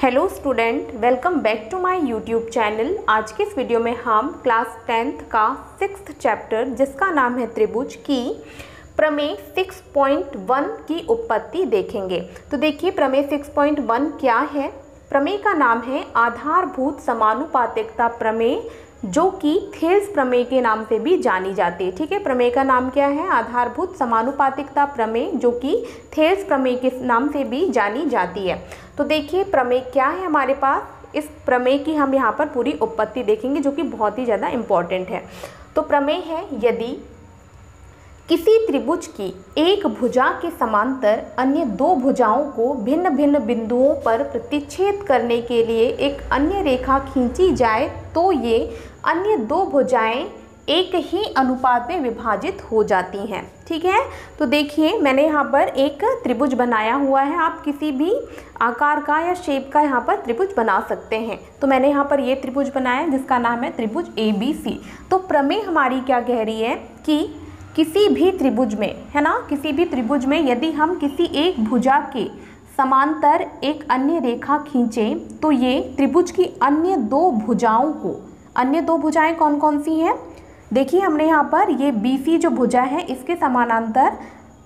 Hello student, welcome back to my YouTube channel. आज के इस वीडियो में हम क्लास 10th का 6th चैप्टर जिसका नाम है त्रिभुज की प्रमेय 6.1 की उत्पत्ति देखेंगे। तो देखिए प्रमेय 6.1 क्या है। प्रमेय का नाम है आधारभूत समानुपातिकता प्रमेय, जो कि थेल्स प्रमेय के नाम से भी जानी जाती है। ठीक है, प्रमेय का नाम क्या है? आधारभूत समानुपातिकता प्रमेय, जो कि थेल्स प्रमेय के नाम से भी जानी जाती है। तो देखिए प्रमेय क्या है हमारे पास। इस प्रमेय की हम यहाँ पर पूरी उत्पत्ति देखेंगे, जो कि बहुत ही ज़्यादा इम्पॉर्टेंट है। तो प्रमेय है, यदि किसी त्रिभुज की एक भुजा के समांतर अन्य दो भुजाओं को भिन्न भिन्न बिंदुओं पर प्रतिच्छेद करने के लिए एक अन्य रेखा खींची जाए तो ये अन्य दो भुजाएं एक ही अनुपात में विभाजित हो जाती हैं। ठीक है, तो देखिए मैंने यहाँ पर एक त्रिभुज बनाया हुआ है। आप किसी भी आकार का या शेप का यहाँ पर त्रिभुज बना सकते हैं। तो मैंने यहाँ पर ये त्रिभुज बनाया जिसका नाम है त्रिभुज ABC। तो प्रमेय हमारी क्या कह रही है कि किसी भी त्रिभुज में, है ना, किसी भी त्रिभुज में यदि हम किसी एक भुजा के समांतर एक अन्य रेखा खींचें तो ये त्रिभुज की अन्य दो भुजाओं को, अन्य दो भुजाएं कौन कौन सी हैं? देखिए हमने यहाँ पर ये BC जो भुजा है इसके समानांतर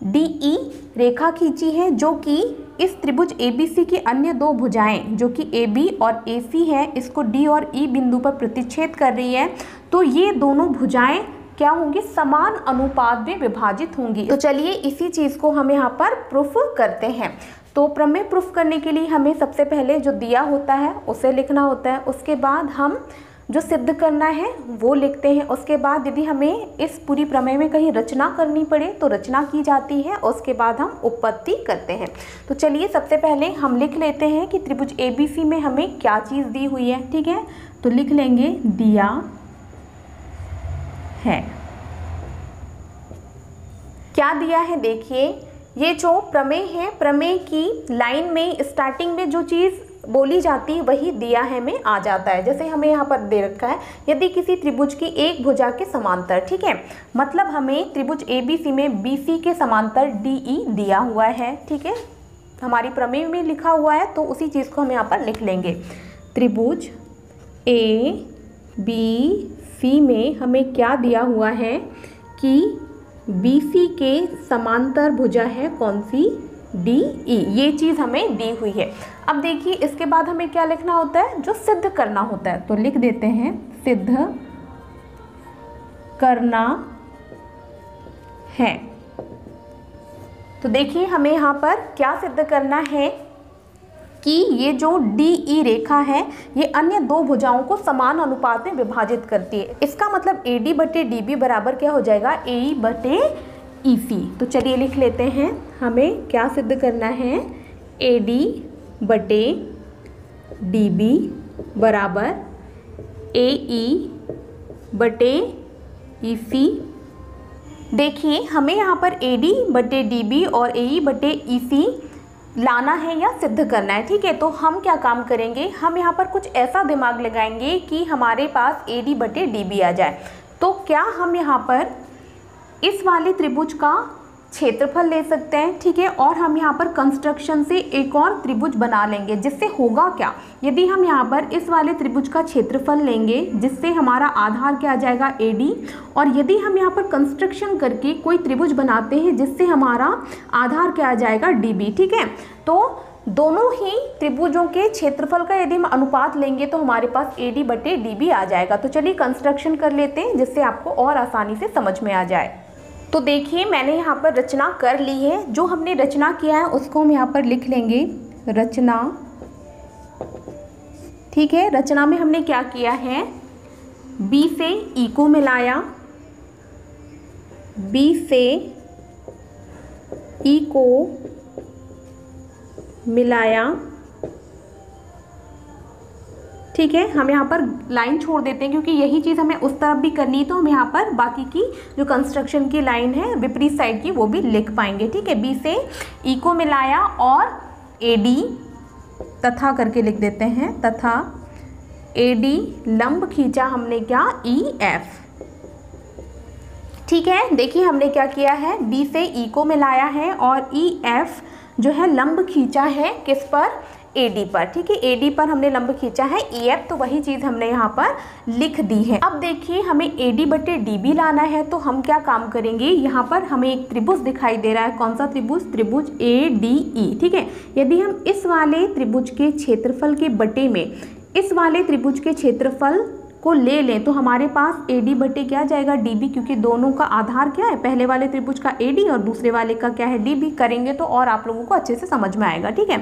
DE रेखा खींची है, जो कि इस त्रिभुज ABC की अन्य दो भुजाएं जो कि AB और AC है, इसको D और E बिंदु पर प्रतिच्छेद कर रही है। तो ये दोनों भुजाएं क्या होंगी? समान अनुपात में विभाजित होंगी। तो चलिए इसी चीज़ को हम यहाँ पर प्रूफ करते हैं। तो प्रमेय प्रूफ करने के लिए हमें सबसे पहले जो दिया होता है उसे लिखना होता है, उसके बाद हम जो सिद्ध करना है वो लिखते हैं। उसके बाद यदि हमें इस पूरी प्रमेय में कहीं रचना करनी पड़े तो रचना की जाती है, उसके बाद हम उत्पत्ति करते हैं। तो चलिए सबसे पहले हम लिख लेते हैं कि त्रिभुज ABC में हमें क्या चीज़ दी हुई है। ठीक है, तो लिख लेंगे दिया है। क्या दिया है? देखिए ये जो प्रमेय है, प्रमेय की लाइन में स्टार्टिंग में जो चीज़ बोली जाती है वही दिया है में आ जाता है। जैसे हमें यहाँ पर दे रखा है, यदि किसी त्रिभुज की एक भुजा के समांतर, ठीक है, मतलब हमें त्रिभुज ABC में BC के समांतर DE दिया हुआ है। ठीक है, हमारी प्रमेय में लिखा हुआ है, तो उसी चीज़ को हम यहाँ पर लिख लेंगे। त्रिभुज ABC में हमें क्या दिया हुआ है कि BC के समांतर भुजा है कौन सी? DE। ये चीज़ हमें दी हुई है। अब देखिए इसके बाद हमें क्या लिखना होता है? जो सिद्ध करना होता है। तो लिख देते हैं सिद्ध करना है। तो देखिए हमें यहाँ पर क्या सिद्ध करना है कि ये जो DE रेखा है ये अन्य दो भुजाओं को समान अनुपात में विभाजित करती है। इसका मतलब AD बटे DB बराबर क्या हो जाएगा? AE बटे EC। तो चलिए लिख लेते हैं, हमें क्या सिद्ध करना है? AD बटे DB बराबर AE बटे EC। देखिए हमें यहाँ पर AD बटे DB और AE बटे EC लाना है या सिद्ध करना है। ठीक है, तो हम क्या काम करेंगे? हम यहाँ पर कुछ ऐसा दिमाग लगाएंगे कि हमारे पास AD बटे DB आ जाए। तो क्या हम यहाँ पर इस वाले त्रिभुज का क्षेत्रफल ले सकते हैं? ठीक है, और हम यहाँ पर कंस्ट्रक्शन से एक और त्रिभुज बना लेंगे, जिससे होगा क्या? यदि हम यहाँ पर इस वाले त्रिभुज का क्षेत्रफल लेंगे जिससे हमारा आधार क्या आ जाएगा? AD, और यदि हम यहाँ पर कंस्ट्रक्शन करके कोई त्रिभुज बनाते हैं जिससे हमारा आधार क्या आ जाएगा? DB। ठीक है, तो दोनों ही त्रिभुजों के क्षेत्रफल का यदि हम अनुपात लेंगे तो हमारे पास AD बटे DB आ जाएगा। तो चलिए कंस्ट्रक्शन कर लेते हैं जिससे आपको और आसानी से समझ में आ जाए। तो देखिए मैंने यहाँ पर रचना कर ली है। जो हमने रचना किया है उसको हम यहाँ पर लिख लेंगे रचना। ठीक है, रचना में हमने क्या किया है? B से E को मिलाया, B से E को मिलाया। ठीक है, हम यहाँ पर लाइन छोड़ देते हैं क्योंकि यही चीज़ हमें उस तरफ भी करनी है, तो हम यहाँ पर बाकी की जो कंस्ट्रक्शन की लाइन है विपरीत साइड की वो भी लिख पाएंगे। ठीक है, B से E को मिलाया और AD तथा करके लिख देते हैं, तथा AD लंब खींचा हमने क्या? EF। ठीक है, देखिए हमने क्या किया है? B से E को मिलाया है और EF जो है लंब खींचा है किस पर? AD पर, ठीक है, AD पर हमने लंब खींचा है EF, तो वही चीज़ हमने यहाँ पर लिख दी है। अब देखिए हमें AD बटे DB लाना है, तो हम क्या काम करेंगे, यहाँ पर हमें एक त्रिभुज दिखाई दे रहा है, कौन सा त्रिभुज, त्रिभुज ADE, ठीक है। यदि हम इस वाले त्रिभुज के क्षेत्रफल के बटे में इस वाले त्रिभुज के क्षेत्रफल को ले लें तो हमारे पास AD बटे क्या जाएगा, DB, क्योंकि दोनों का आधार क्या है, पहले वाले त्रिभुज का AD और दूसरे वाले का क्या है, DB। करेंगे तो और आप लोगों को अच्छे से समझ में आएगा, ठीक है।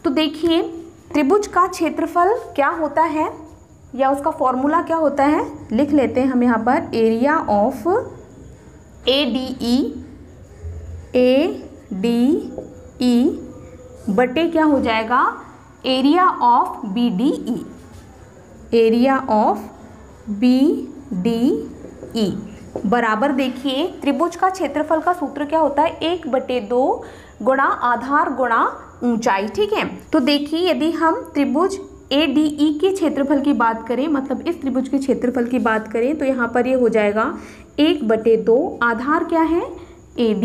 तो देखिए त्रिभुज का क्षेत्रफल क्या होता है या उसका फॉर्मूला क्या होता है, लिख लेते हैं हम यहाँ पर, एरिया ऑफ ADE बटे क्या हो जाएगा, area of BDE, area of BDE बराबर, देखिए त्रिभुज का क्षेत्रफल का सूत्र क्या होता है, 1/2 गुणा आधार गुणा ऊंचाई, ठीक है। तो देखिए यदि हम त्रिभुज ADE के क्षेत्रफल की बात करें, मतलब इस त्रिभुज के क्षेत्रफल की बात करें, तो यहाँ पर ये हो जाएगा 1/2, आधार क्या है, AD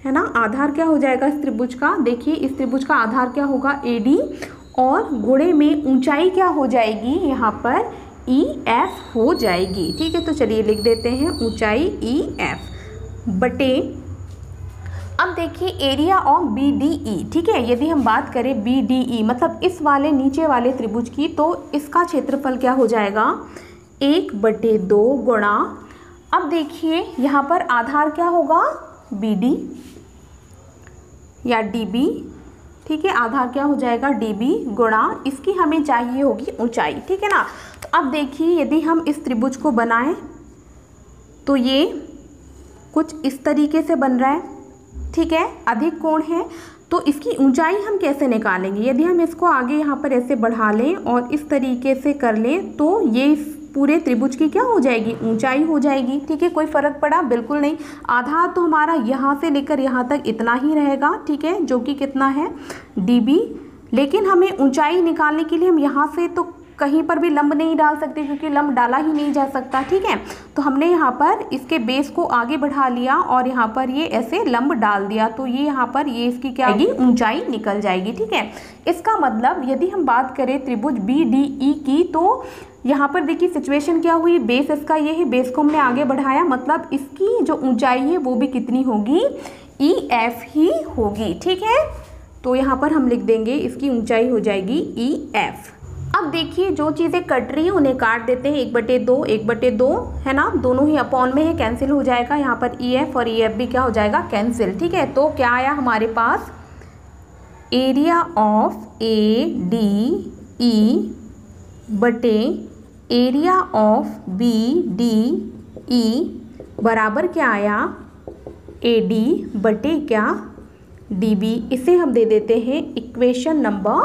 है ना, आधार क्या हो जाएगा इस त्रिभुज का, देखिए इस त्रिभुज का आधार क्या होगा, AD, और गुणे में ऊंचाई क्या हो जाएगी, यहाँ पर EF हो जाएगी, ठीक है। तो चलिए लिख देते हैं ऊंचाई EF बटे, अब देखिए एरिया ऑफ BDE, ठीक है। यदि हम बात करें BDE मतलब इस वाले नीचे वाले त्रिभुज की, तो इसका क्षेत्रफल क्या हो जाएगा, 1/2 गुणा, अब देखिए यहाँ पर आधार क्या होगा, BD या DB, ठीक है, आधार क्या हो जाएगा, DB, गुणा इसकी हमें चाहिए होगी ऊंचाई, ठीक है ना। तो अब देखिए यदि हम इस त्रिभुज को बनाएं तो ये कुछ इस तरीके से बन रहा है, ठीक है, अधिक कोण है, तो इसकी ऊंचाई हम कैसे निकालेंगे, यदि हम इसको आगे यहाँ पर ऐसे बढ़ा लें और इस तरीके से कर लें तो ये पूरे त्रिभुज की क्या हो जाएगी, ऊंचाई हो जाएगी, ठीक है। कोई फर्क पड़ा, बिल्कुल नहीं, आधार तो हमारा यहाँ से लेकर यहाँ तक इतना ही रहेगा, ठीक है, जो कि कितना है, DB, लेकिन हमें ऊंचाई निकालने के लिए हम यहाँ से तो कहीं पर भी लंब नहीं डाल सकते, क्योंकि लंब डाला ही नहीं जा सकता, ठीक है। तो हमने यहाँ पर इसके बेस को आगे बढ़ा लिया और यहाँ पर ये ऐसे लंब डाल दिया, तो ये यहाँ पर ये इसकी क्या आएगी, ऊंचाई निकल जाएगी, ठीक है। इसका मतलब यदि हम बात करें त्रिभुज BDE की, तो यहाँ पर देखिए सिचुएशन क्या हुई, बेस इसका ये है, बेस को हमने आगे बढ़ाया, मतलब इसकी जो ऊंचाई है वो भी कितनी होगी, EF ही होगी, ठीक है। तो यहाँ पर हम लिख देंगे इसकी ऊंचाई हो जाएगी EF। अब देखिए जो चीज़ें कट रही हैं उन्हें काट देते हैं, 1/2 1/2 है ना, दोनों ही अपॉन में है, कैंसिल हो जाएगा, यहाँ पर EF और EF भी क्या हो जाएगा, कैंसिल, ठीक है। तो क्या आया हमारे पास, एरिया ऑफ ADE बटे एरिया ऑफ BDE बराबर क्या आया, AD बटे क्या, DB। इसे हम दे देते हैं इक्वेशन नंबर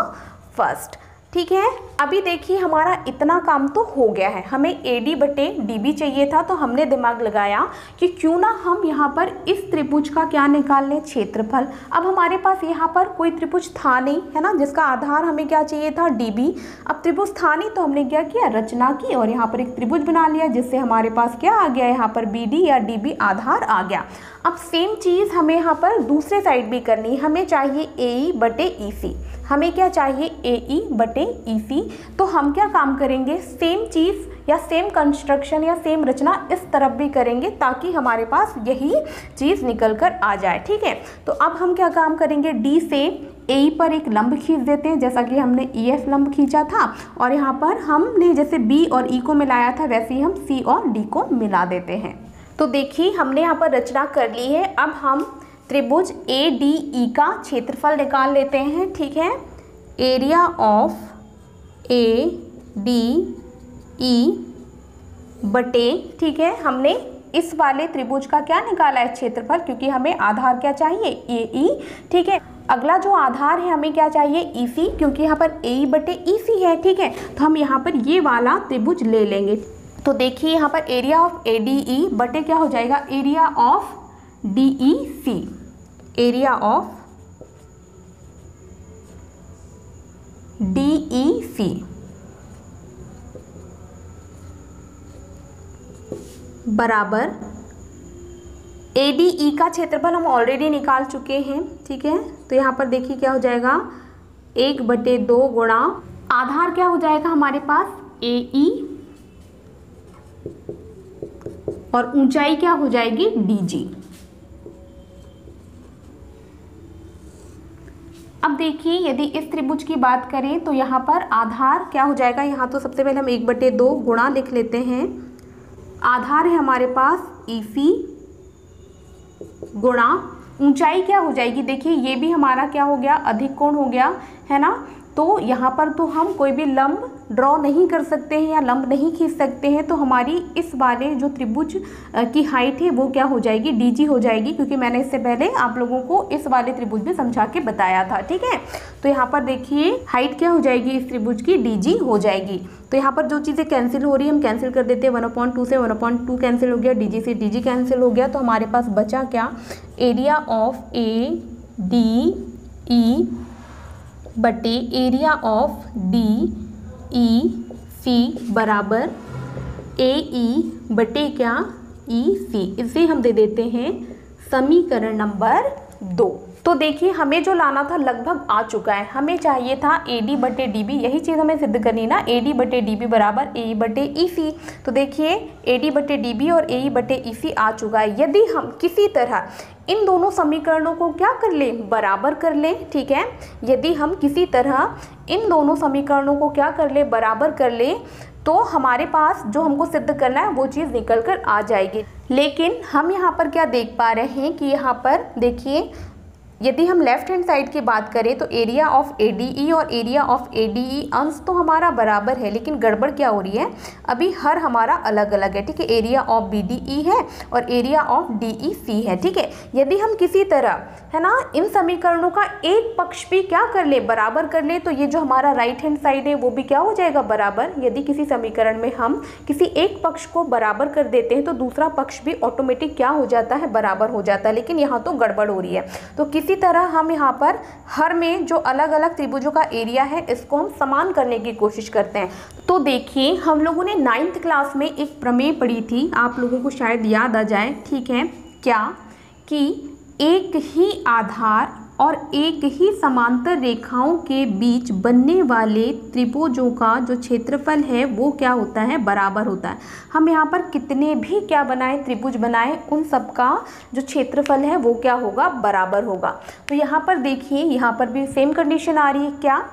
फर्स्ट, ठीक है। अभी देखिए हमारा इतना काम तो हो गया है, हमें AD बटे DB चाहिए था, तो हमने दिमाग लगाया कि क्यों ना हम यहाँ पर इस त्रिभुज का क्या निकाल लें, क्षेत्रफल। अब हमारे पास यहाँ पर कोई त्रिभुज था नहीं, है ना, जिसका आधार हमें क्या चाहिए था, DB। अब त्रिभुज था नहीं तो हमने क्या किया, रचना की और यहाँ पर एक त्रिभुज बना लिया, जिससे हमारे पास क्या आ गया, यहाँ पर BD या DB आधार आ गया। अब सेम चीज़ हमें यहाँ पर दूसरे साइड भी करनी है, हमें चाहिए AE बटे EC, हमें क्या चाहिए, AE बटे EC। तो हम क्या काम करेंगे, सेम चीज़ या सेम कंस्ट्रक्शन या सेम रचना इस तरफ भी करेंगे, ताकि हमारे पास यही चीज़ निकल कर आ जाए, ठीक है। तो अब हम क्या काम करेंगे, D से AE पर एक लंब खींच देते हैं, जैसा कि हमने EF लंब खींचा था, और यहाँ पर हमने जैसे B और E को मिलाया था वैसे ही हम C और D को मिला देते हैं। तो देखिए हमने यहाँ पर रचना कर ली है। अब हम त्रिभुज ADE का क्षेत्रफल निकाल लेते हैं, ठीक है। एरिया ऑफ ADE बटे, ठीक है, हमने इस वाले त्रिभुज का क्या निकाला है, क्षेत्रफल, क्योंकि हमें आधार क्या चाहिए, AE, ठीक है। अगला जो आधार है हमें क्या चाहिए, EC, क्योंकि यहाँ पर AE बटे EC है, ठीक है। तो हम यहाँ पर ये वाला त्रिभुज ले लेंगे। तो देखिए यहाँ पर एरिया ऑफ ADE बटे क्या हो जाएगा, area of DEC, area of DEC बराबर ADE का क्षेत्रफल हम ऑलरेडी निकाल चुके हैं, ठीक है। तो यहाँ पर देखिए क्या हो जाएगा, 1/2 गुणा आधार क्या हो जाएगा हमारे पास AE और ऊंचाई क्या हो जाएगी DG। अब देखिए यदि इस त्रिभुज की बात करें तो यहाँ पर आधार क्या हो जाएगा, यहाँ तो सबसे पहले हम 1/2 गुणा लिख लेते हैं। आधार है हमारे पास EC गुणा ऊंचाई क्या हो जाएगी, देखिए ये भी हमारा क्या हो गया अधिक कोण हो गया है ना। तो यहाँ पर तो हम कोई भी लंब ड्रॉ नहीं कर सकते हैं या लंब नहीं खींच सकते हैं, तो हमारी इस वाले जो त्रिभुज की हाइट है वो क्या हो जाएगी DG हो जाएगी, क्योंकि मैंने इससे पहले आप लोगों को इस वाले त्रिभुज में समझा के बताया था। ठीक है, तो यहाँ पर देखिए हाइट क्या हो जाएगी इस त्रिभुज की DG हो जाएगी। तो यहाँ पर जो चीज़ें कैंसिल हो रही है हम कैंसिल कर देते हैं, 1/2 से 1/2 कैंसिल हो गया, DG से DG कैंसिल हो गया, तो हमारे पास बचा क्या एरिया ऑफ ADE बटे एरिया ऑफ DEC बराबर AE बटे क्या EC। इसे हम दे देते हैं समीकरण नंबर 2। तो देखिए हमें जो लाना था लगभग आ चुका है, हमें चाहिए था AD बटे DB, यही चीज़ हमें सिद्ध करनी ना, AD बटे DB बराबर AE बटे EC। तो देखिए AD बटे DB और AE बटे EC आ चुका है। यदि हम किसी तरह इन दोनों समीकरणों को क्या कर लें बराबर कर लें, ठीक है, यदि हम किसी तरह इन दोनों समीकरणों को क्या कर लें बराबर कर लें तो हमारे पास जो हमको सिद्ध करना है वो चीज़ निकल कर आ जाएगी। लेकिन हम यहाँ पर क्या देख पा रहे हैं कि यहाँ पर देखिए यदि हम लेफ्ट हैंड साइड की बात करें तो एरिया ऑफ ADE और एरिया ऑफ ADE अंश तो हमारा बराबर है, लेकिन गड़बड़ क्या हो रही है अभी हर हमारा अलग अलग है। ठीक है, एरिया ऑफ BDE है और एरिया ऑफ DEC है। ठीक है, यदि हम किसी तरह है ना इन समीकरणों का एक पक्ष भी क्या कर ले बराबर कर ले तो ये जो हमारा राइट हैंड साइड है वो भी क्या हो जाएगा बराबर। यदि किसी समीकरण में हम किसी एक पक्ष को बराबर कर देते हैं तो दूसरा पक्ष भी ऑटोमेटिक क्या हो जाता है बराबर हो जाता है, लेकिन यहाँ तो गड़बड़ हो रही है। तो किसी तरह हम यहाँ पर हर में जो अलग अलग त्रिभुजों का एरिया है इसको हम समान करने की कोशिश करते हैं। तो देखिए हम लोगों ने 9th क्लास में एक प्रमेय पढ़ी थी, आप लोगों को शायद याद आ जाए। ठीक है, क्या कि एक ही आधार और एक ही समांतर रेखाओं के बीच बनने वाले त्रिभुजों का जो क्षेत्रफल है वो क्या होता है बराबर होता है। हम यहाँ पर कितने भी क्या बनाए त्रिभुज बनाए उन सब का जो क्षेत्रफल है वो क्या होगा बराबर होगा। तो यहाँ पर देखिए यहाँ पर भी सेम कंडीशन आ रही है क्या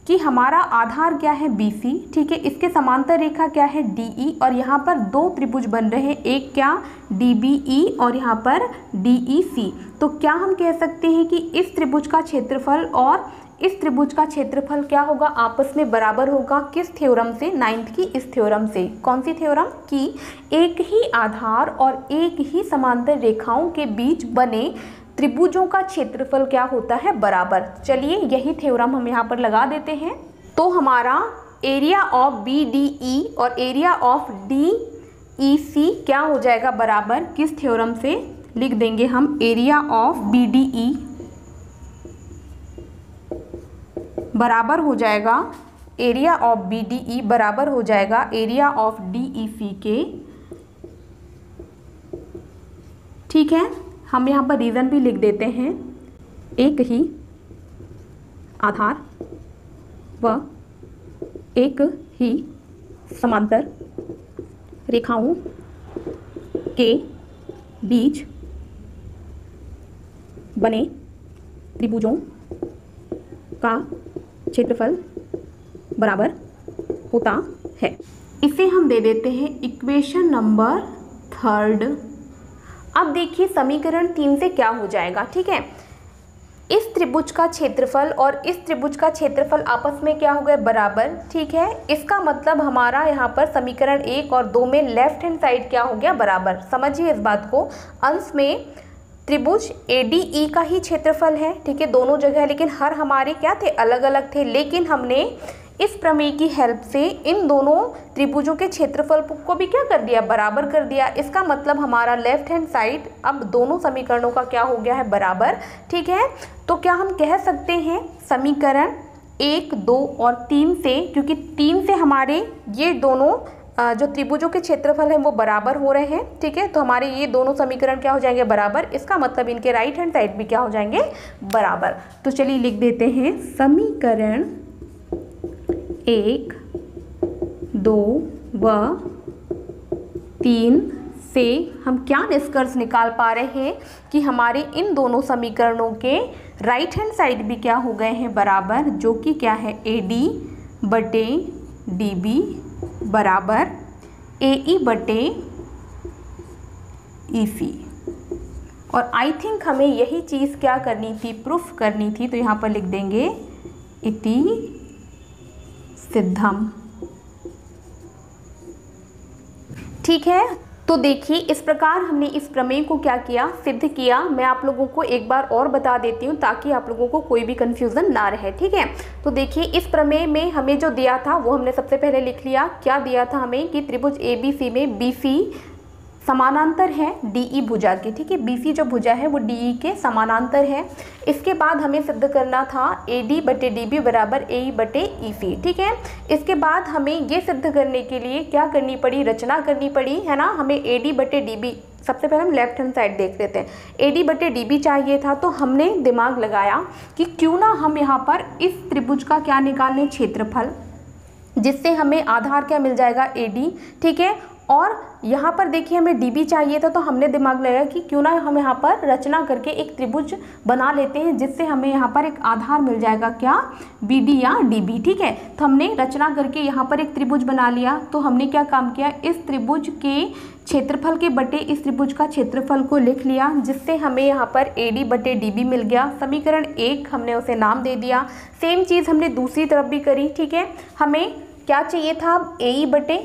कि हमारा आधार क्या है BC, ठीक है, इसके समांतर रेखा क्या है DE और यहाँ पर दो त्रिभुज बन रहे हैं, एक क्या DBE और यहाँ पर DEC। तो क्या हम कह सकते हैं कि इस त्रिभुज का क्षेत्रफल और इस त्रिभुज का क्षेत्रफल क्या होगा आपस में बराबर होगा। किस थ्योरम से 9th की इस थ्योरम से। कौन सी थ्योरम कि एक ही आधार और एक ही समांतर रेखाओं के बीच बने त्रिभुजों का क्षेत्रफल क्या होता है बराबर। चलिए यही थ्योरम हम यहाँ पर लगा देते हैं। तो हमारा एरिया ऑफ BDE और एरिया ऑफ DEC क्या हो जाएगा बराबर, किस थ्योरम से लिख देंगे हम एरिया ऑफ BDE बराबर हो जाएगा एरिया ऑफ BDE बराबर हो जाएगा एरिया ऑफ DEC के। ठीक है, हम यहाँ पर रीज़न भी लिख देते हैं, एक ही आधार व एक ही समांतर रेखाओं के बीच बने त्रिभुजों का क्षेत्रफल बराबर होता है। इसे हम दे देते हैं इक्वेशन नंबर 3। अब देखिए समीकरण 3 से क्या हो जाएगा। ठीक है, इस त्रिभुज का क्षेत्रफल और इस त्रिभुज का क्षेत्रफल आपस में क्या हो गए बराबर। ठीक है, इसका मतलब हमारा यहाँ पर समीकरण 1 और 2 में लेफ्ट हैंड साइड क्या हो गया बराबर। समझिए इस बात को, अंश में त्रिभुज ADE का ही क्षेत्रफल है, ठीक है, दोनों जगह, लेकिन हर हमारे क्या थे अलग अलग थे, लेकिन हमने इस प्रमेय की हेल्प से इन दोनों त्रिभुजों के क्षेत्रफल को भी क्या कर दिया बराबर कर दिया। इसका मतलब हमारा लेफ्ट हैंड साइड अब दोनों समीकरणों का क्या हो गया है बराबर। ठीक है, तो क्या हम कह सकते हैं समीकरण 1, 2 और 3 से, क्योंकि 3 से हमारे ये दोनों जो त्रिभुजों के क्षेत्रफल हैं वो बराबर हो रहे हैं, ठीक है। तो हमारे ये दोनों समीकरण क्या हो जाएंगे, बराबर। इसका मतलब इनके राइट हैंड साइड भी क्या हो जाएंगे, बराबर। तो चलिए लिख देते हैं समीकरण 1, 2 व 3 से हम क्या निष्कर्ष निकाल पा रहे हैं कि हमारे इन दोनों समीकरणों के राइट हैंड साइड भी क्या हो गए हैं, बराबर, जो कि क्या है AD बटे DB बराबर AE बटे EC। और आई थिंक हमें यही चीज़ क्या करनी थी, प्रूफ करनी थी। तो यहाँ पर लिख देंगे इति सिद्धम, ठीक है। तो देखिए इस प्रकार हमने इस प्रमेय को क्या किया, सिद्ध किया। मैं आप लोगों को एक बार और बता देती हूँ ताकि आप लोगों को कोई भी कंफ्यूजन ना रहे, ठीक है। तो देखिए इस प्रमेय में हमें जो दिया था वो हमने सबसे पहले लिख लिया। क्या दिया था हमें कि त्रिभुज ABC में BC समानांतर है DE भुजा के, ठीक है। BC जो भुजा है वो DE के समानांतर है। इसके बाद हमें सिद्ध करना था AD बटे DB बराबर AE बटे EC, ठीक है। इसके बाद हमें ये सिद्ध करने के लिए क्या करनी पड़ी, रचना करनी पड़ी, है ना। हमें AD बटे DB, सबसे पहले हम लेफ्ट हैंड साइड देख लेते हैं। AD बटे DB चाहिए था, तो हमने दिमाग लगाया कि क्यों ना हम यहाँ पर इस त्रिभुज का क्या निकाल लें, क्षेत्रफल, जिससे हमें आधार क्या मिल जाएगा, AD, ठीक है। और यहाँ पर देखिए हमें DB चाहिए था, तो हमने दिमाग लगाया कि क्यों ना हम यहाँ पर रचना करके एक त्रिभुज बना लेते हैं, जिससे हमें यहाँ पर एक आधार मिल जाएगा, क्या, BD या DB, ठीक है। तो हमने रचना करके यहाँ पर एक त्रिभुज बना लिया। तो हमने क्या काम किया, इस त्रिभुज के क्षेत्रफल के बटे इस त्रिभुज का क्षेत्रफल को लिख लिया, जिससे हमें यहाँ पर AD बटे DB मिल गया। समीकरण 1 हमने उसे नाम दे दिया। सेम चीज़ हमने दूसरी तरफ भी करी, ठीक है। हमें क्या चाहिए था, AE बटे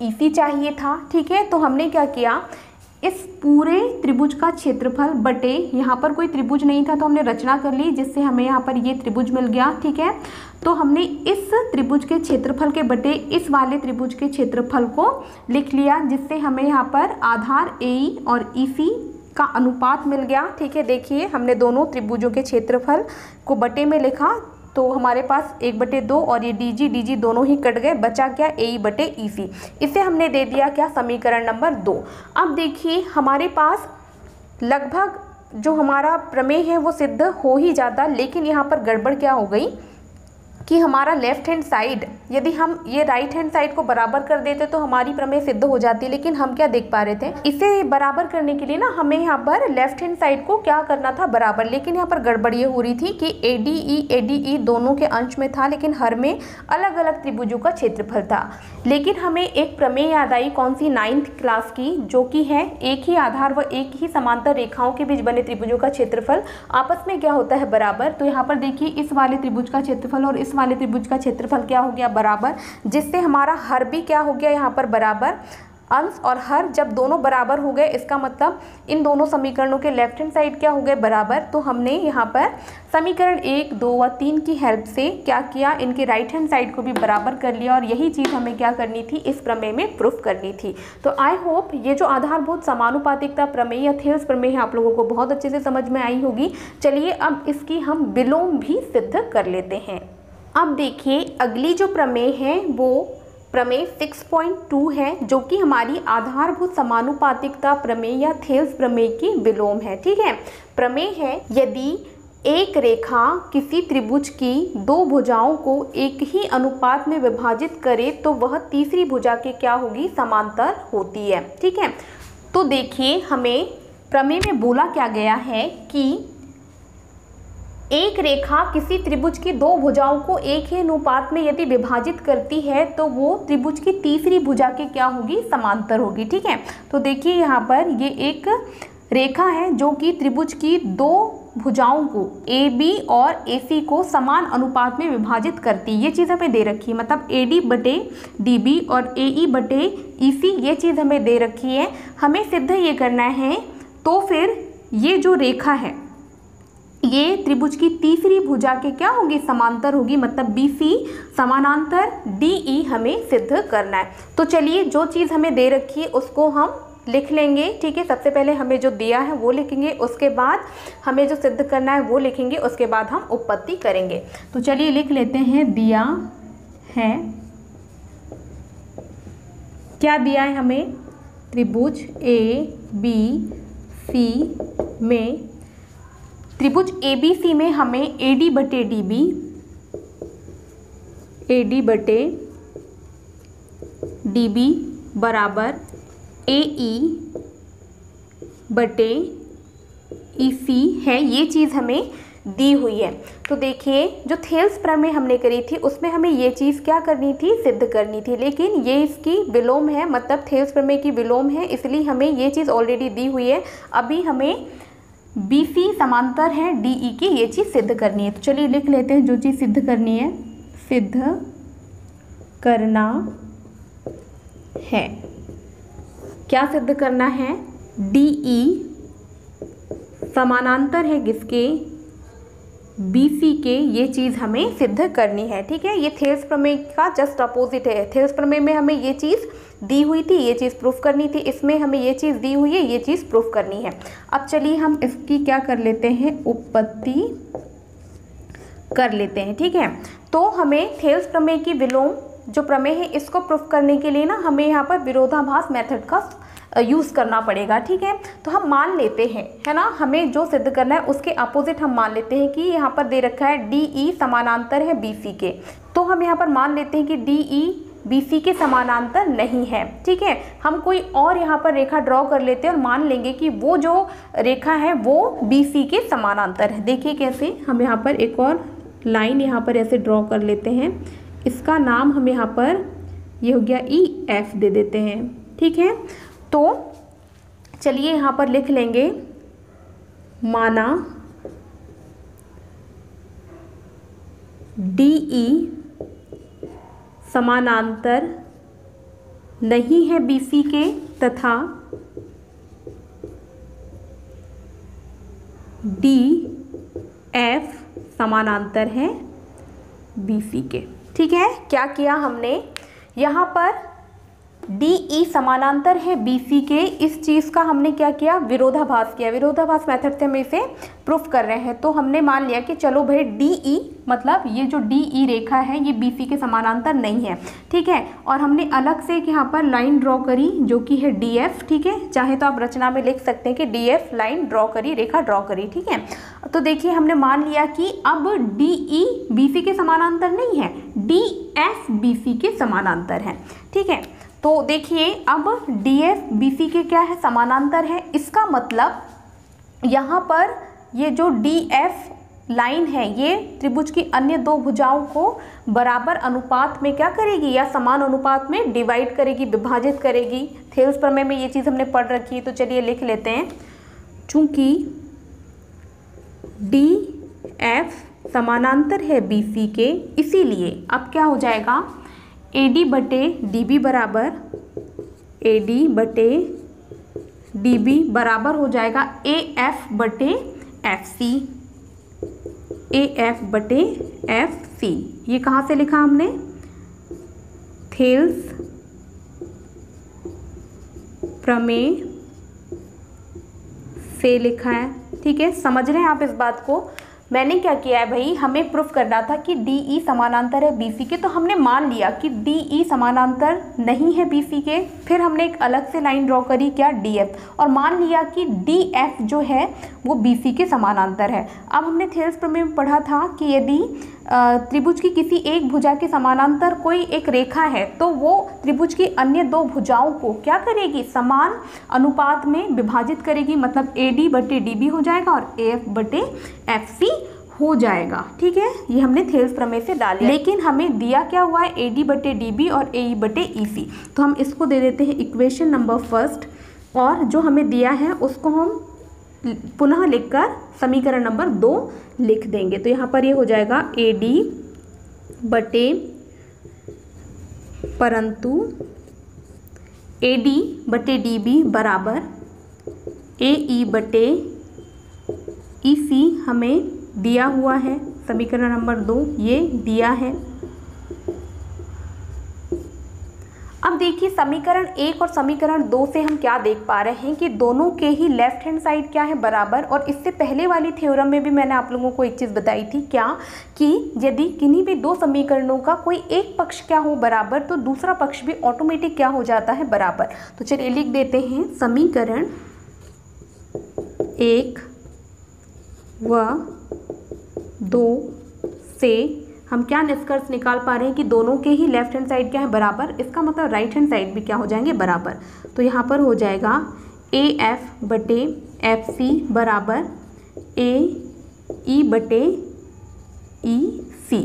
EC चाहिए था, ठीक है। तो हमने क्या किया, इस पूरे त्रिभुज का क्षेत्रफल बटे, यहाँ पर कोई त्रिभुज नहीं था तो हमने रचना कर ली, जिससे हमें यहाँ पर ये त्रिभुज मिल गया, ठीक है। तो हमने इस त्रिभुज के क्षेत्रफल के बटे इस वाले त्रिभुज के क्षेत्रफल को लिख लिया, जिससे हमें यहाँ पर आधार AE और EC का अनुपात मिल गया, ठीक है। देखिए हमने दोनों त्रिभुजों के क्षेत्रफल को बटे में लिखा, तो हमारे पास 1/2 और ये DG दोनों ही कट गए, बचा क्या, AE बटे EC। इसे हमने दे दिया क्या, समीकरण नंबर 2। अब देखिए हमारे पास लगभग जो हमारा प्रमेय है वो सिद्ध हो ही जाता, लेकिन यहाँ पर गड़बड़ क्या हो गई कि हमारा लेफ्ट हैंड साइड, यदि हम ये राइट हैंड साइड को बराबर कर देते तो हमारी प्रमेय सिद्ध हो जाती, लेकिन हम क्या देख पा रहे थे, इसे बराबर करने के लिए ना हमें यहाँ पर लेफ्ट हैंड साइड को क्या करना था, बराबर। लेकिन यहाँ पर गड़बड़ ये हो रही थी कि ADE दोनों के अंश में था, लेकिन हर में अलग अलग त्रिभुजों का क्षेत्रफल था। लेकिन हमें एक प्रमेय याद आई, कौन सी, 9th क्लास की, जो कि है एक ही आधार व एक ही समांतर रेखाओं के बीच बने त्रिभुजों का क्षेत्रफल आपस में क्या होता है, बराबर। तो यहाँ पर देखिए इस वाले त्रिभुज का क्षेत्रफल और इस वाले त्रिभुज का क्षेत्रफल क्या हो गया, बराबर, जिससे हमारा हर भी क्या हो गया, यहाँ पर बराबर। अंश और हर जब दोनों बराबर हो गए, इसका मतलब इन दोनों समीकरणों के लेफ्ट हैंड साइड क्या हो गए, बराबर। तो हमने यहाँ पर समीकरण 1, 2 व 3 की हेल्प से क्या किया, इनके राइट हैंड साइड को भी बराबर कर लिया, और यही चीज़ हमें क्या करनी थी, इस प्रमेय में प्रूफ करनी थी। तो आई होप ये जो आधारभूत समानुपातिकता प्रमेय या थेल्स प्रमेय है आप लोगों को बहुत अच्छे से समझ में आई होगी। चलिए अब इसकी हम विलोम भी सिद्ध कर लेते हैं। अब देखिए अगली जो प्रमेय है वो प्रमेय 6.2 है, जो कि हमारी आधारभूत समानुपातिकता प्रमेय या थेल्स प्रमेय की विलोम है, ठीक है। प्रमेय है, यदि एक रेखा किसी त्रिभुज की दो भुजाओं को एक ही अनुपात में विभाजित करे तो वह तीसरी भुजा के क्या होगी, समांतर होती है, ठीक है। तो देखिए हमें प्रमेय में बोला क्या गया है कि एक रेखा किसी त्रिभुज की दो भुजाओं को एक ही अनुपात में यदि विभाजित करती है तो वो त्रिभुज की तीसरी भुजा के क्या होगी, समांतर होगी, ठीक है। तो देखिए यहाँ पर ये एक रेखा है जो कि त्रिभुज की दो भुजाओं को AB और AC को समान अनुपात में विभाजित करती है। ये चीज़ हमें दे रखी है, मतलब AD बटे DB और AE बटे EC ये चीज़ हमें दे रखी है। हमें सिद्ध ये करना है, तो फिर ये जो रेखा है ये त्रिभुज की तीसरी भुजा के क्या होगी, समांतर होगी, मतलब BC समानांतर DE हमें सिद्ध करना है। तो चलिए जो चीज़ हमें दे रखी है उसको हम लिख लेंगे, ठीक है। सबसे पहले हमें जो दिया है वो लिखेंगे, उसके बाद हमें जो सिद्ध करना है वो लिखेंगे, उसके बाद हम उत्पत्ति करेंगे। तो चलिए लिख लेते हैं, दिया है क्या दिया है हमें, त्रिभुज ए बी सी में, त्रिभुज ए बी सी में हमें ए डी बटे डी बी, ए डी बटे डी बी बराबर ए ई बटे ई सी है, ये चीज़ हमें दी हुई है। तो देखिए जो थेल्स प्रमेय हमने करी थी उसमें हमें ये चीज़ क्या करनी थी, सिद्ध करनी थी, लेकिन ये इसकी विलोम है, मतलब थेल्स प्रमेय की विलोम है, इसलिए हमें ये चीज़ ऑलरेडी दी हुई है। अभी हमें बी सी समांतर है डी ई की, ये चीज़ सिद्ध करनी है। तो चलिए लिख लेते हैं जो चीज़ सिद्ध करनी है, सिद्ध करना है। क्या सिद्ध करना है, डी ई समानांतर है किसके, बी सी के, ये चीज़ हमें सिद्ध करनी है। ठीक है, ये थेल्स प्रमेय का जस्ट अपोजिट है। थेल्स प्रमेय में हमें ये चीज़ दी हुई थी, ये चीज़ प्रूफ करनी थी, इसमें हमें ये चीज़ दी हुई है, ये चीज़ प्रूफ करनी है। अब चलिए हम इसकी क्या कर लेते हैं, उत्पत्ति कर लेते हैं। ठीक है, तो हमें थेल्स प्रमेय की विलोम जो प्रमेय है इसको प्रूफ करने के लिए ना हमें यहाँ पर विरोधाभास मेथड का यूज़ करना पड़ेगा। ठीक है, तो हम मान लेते हैं, है ना, हमें जो सिद्ध करना है उसके अपोजिट हम मान लेते हैं कि यहाँ पर दे रखा है डी ई समानांतर है बी सी के, तो हम यहाँ पर मान लेते हैं कि डी ई बी सी के समानांतर नहीं है। ठीक है, हम कोई और यहाँ पर रेखा ड्रॉ कर लेते हैं और मान लेंगे कि वो जो रेखा है वो बी सी के समानांतर है। देखिए कैसे, हम यहाँ पर एक और लाइन यहाँ पर ऐसे ड्रॉ कर लेते हैं, इसका नाम हम यहाँ पर ये हो गया ई एफ दे देते हैं। ठीक है, तो चलिए यहाँ पर लिख लेंगे, माना डी ई समानांतर नहीं है बी सी के तथा डी एफ समानांतर है बी सी के। ठीक है, क्या किया हमने, यहाँ पर डी ई समानांतर है बी सी के, इस चीज़ का हमने क्या किया, विरोधाभास किया। विरोधाभास मेथड से हम इसे प्रूफ कर रहे हैं। तो हमने मान लिया कि चलो भाई डी ई मतलब ये जो डी ई रेखा है ये बी सी के समानांतर नहीं है। ठीक है, और हमने अलग से यहाँ पर लाइन ड्रॉ करी जो कि है डी एफ। ठीक है, चाहे तो आप रचना में लिख सकते हैं कि डी एफ लाइन ड्रॉ करी, रेखा ड्रॉ करी। ठीक है, तो देखिए हमने मान लिया कि अब डी ई बी सी के समानांतर नहीं है, डी एफ बी सी के समानांतर है। ठीक है, तो देखिए अब डी एफ बी सी के क्या है, समानांतर है। इसका मतलब यहाँ पर ये जो डी एफ लाइन है ये त्रिभुज की अन्य दो भुजाओं को बराबर अनुपात में क्या करेगी, या समान अनुपात में डिवाइड करेगी, विभाजित करेगी। थेल्स प्रमेय में ये चीज़ हमने पढ़ रखी है, तो चलिए लिख लेते हैं। चूंकि डी एफ समानांतर है बी सी के, इसीलिए अब क्या हो जाएगा, ए डी बटे डी बी बराबर ए डी बटे डी बी बराबर हो जाएगा ए एफ बटे एफ सी, ए एफ बटे एफ सी। ये कहाँ से लिखा हमने, थेल्स प्रमेय से लिखा है। ठीक है, समझ रहे हैं आप इस बात को। मैंने क्या किया है भाई, हमें प्रूफ करना था कि डी ई समानांतर है बी सी के, तो हमने मान लिया कि डी ई समानांतर नहीं है बी सी के। फिर हमने एक अलग से लाइन ड्रॉ करी, क्या, डी एफ, और मान लिया कि डी एफ जो है वो बी सी के समानांतर है। अब हमने थेल्स प्रमेय में पढ़ा था कि यदि त्रिभुज की किसी एक भुजा के समानांतर कोई एक रेखा है तो वो त्रिभुज की अन्य दो भुजाओं को क्या करेगी, समान अनुपात में विभाजित करेगी। मतलब ए डी बटे डी बी हो जाएगा और ए एफ बटे एफ सी हो जाएगा। ठीक है, ये हमने थेल्स प्रमेय से डाल लिया। लेकिन हमें दिया क्या हुआ है, ए डी बटे डी बी और ए ई बटे ई सी। तो हम इसको दे देते हैं इक्वेशन नंबर फर्स्ट, और जो हमें दिया है उसको हम पुनः लिखकर समीकरण नंबर 2 लिख देंगे। तो यहाँ पर ये हो जाएगा ए डी बटे, परंतु ए डी बटे डी बी बराबर ए ई बटे ई सी हमें दिया हुआ है। समीकरण नंबर 2 ये दिया है। अब देखिए समीकरण 1 और समीकरण 2 से हम क्या देख पा रहे हैं कि दोनों के ही लेफ्ट हैंड साइड क्या है, बराबर। और इससे पहले वाली थ्योरम में भी मैंने आप लोगों को एक चीज़ बताई थी, क्या कि यदि किन्हीं भी दो समीकरणों का कोई एक पक्ष क्या हो बराबर, तो दूसरा पक्ष भी ऑटोमेटिक क्या हो जाता है, बराबर। तो चलिए लिख देते हैं समीकरण 1 व 2 से हम क्या निष्कर्ष निकाल पा रहे हैं कि दोनों के ही लेफ्ट हैंड साइड क्या है, बराबर। इसका मतलब राइट हैंड साइड भी क्या हो जाएंगे, बराबर। तो यहाँ पर हो जाएगा AF बटे FC बराबर AE बटे EC।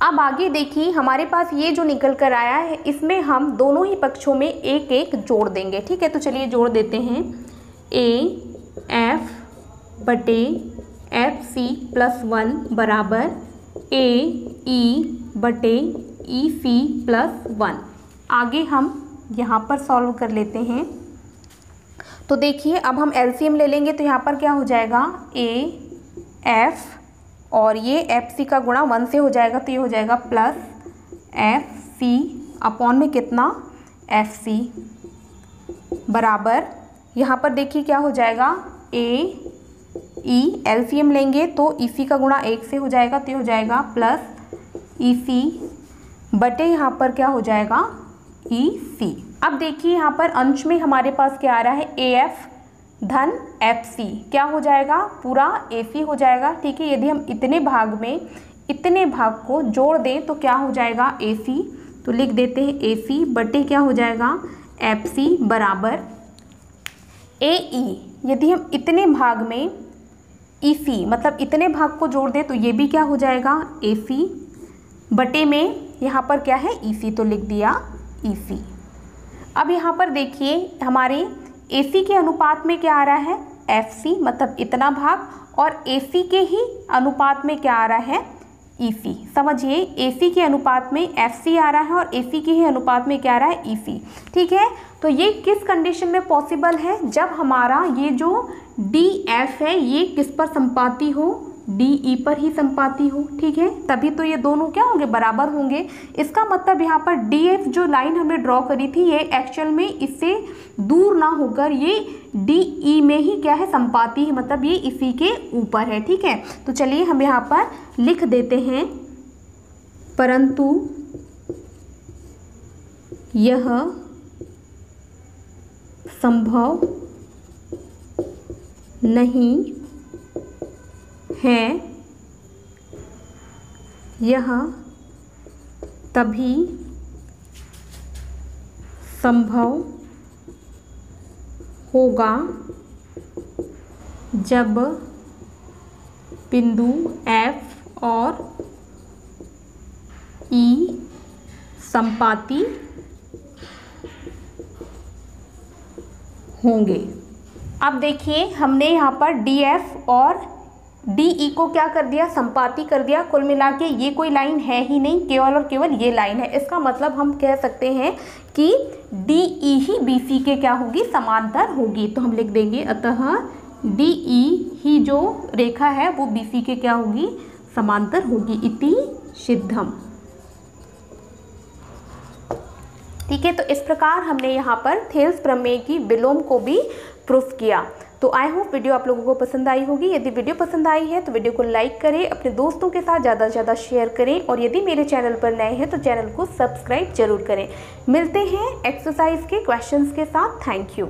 अब आगे देखिए हमारे पास ये जो निकल कर आया है, इसमें हम दोनों ही पक्षों में एक एक जोड़ देंगे, ठीक है। तो चलिए जोड़ देते हैं AF बटे FC प्लस 1 बराबर AE बटे EC प्लस 1। आगे हम यहाँ पर सॉल्व कर लेते हैं। तो देखिए अब हम LCM ले लेंगे, तो यहाँ पर क्या हो जाएगा AF और ये FC का गुणा 1 से हो जाएगा, तो ये हो जाएगा प्लस FC अपॉन में कितना, FC बराबर, यहाँ पर देखिए क्या हो जाएगा AE LCM लेंगे तो EC का गुणा 1 से हो जाएगा, तो ये हो जाएगा प्लस EC बटे यहाँ पर क्या हो जाएगा EC। अब देखिए यहाँ पर अंश में हमारे पास क्या आ रहा है, AF धन FC क्या हो जाएगा, पूरा AC हो जाएगा, ठीक है। यदि हम इतने भाग में इतने भाग को जोड़ दें तो क्या हो जाएगा AC, तो लिख देते हैं AC बटे क्या हो जाएगा FC बराबर AE। यदि हम इतने भाग में EC मतलब इतने भाग को जोड़ दें तो ये भी क्या हो जाएगा AC बटे में यहाँ पर क्या है EC, तो लिख दिया EC। अब यहाँ पर देखिए हमारे AC के अनुपात में क्या आ रहा है, FC मतलब इतना भाग, और AC के ही अनुपात में क्या आ रहा है, EC। समझिए AC के अनुपात में FC आ रहा है और AC के ही अनुपात में क्या आ रहा है, EC, ठीक है। तो ये किस कंडीशन में पॉसिबल है, जब हमारा ये जो DF है ये किस पर संपाती हो, DE पर ही संपाती हो, ठीक है। तभी तो ये दोनों क्या होंगे, बराबर होंगे। इसका मतलब यहाँ पर DF जो लाइन हमने ड्रॉ करी थी ये एक्चुअल में इससे दूर ना होकर ये DE में ही क्या है, संपाती है, मतलब ये इसी के ऊपर है, ठीक है। तो चलिए हम यहाँ पर लिख देते हैं, परंतु यह संभव नहीं है, यह तभी संभव होगा जब बिंदु F और E संपाती होंगे। अब देखिए हमने यहाँ पर DF और DE को क्या कर दिया, संपाती कर दिया। कुल मिला के ये कोई लाइन है ही नहीं, केवल और केवल ये लाइन है। इसका मतलब हम कह सकते हैं कि DE ही BC के क्या होगी, समांतर होगी। तो हम लिख देंगे अतः DE ही जो रेखा है वो BC के क्या होगी, समांतर होगी, इति सिद्धम। ठीक है, तो इस प्रकार हमने यहाँ पर थेल्स प्रमेय की विलोम को भी प्रूफ किया। तो आई होप वीडियो आप लोगों को पसंद आई होगी। यदि वीडियो पसंद आई है तो वीडियो को लाइक करें, अपने दोस्तों के साथ ज़्यादा से ज़्यादा शेयर करें, और यदि मेरे चैनल पर नए हैं तो चैनल को सब्सक्राइब जरूर करें। मिलते हैं एक्सरसाइज के क्वेश्चंस के साथ। Thank you.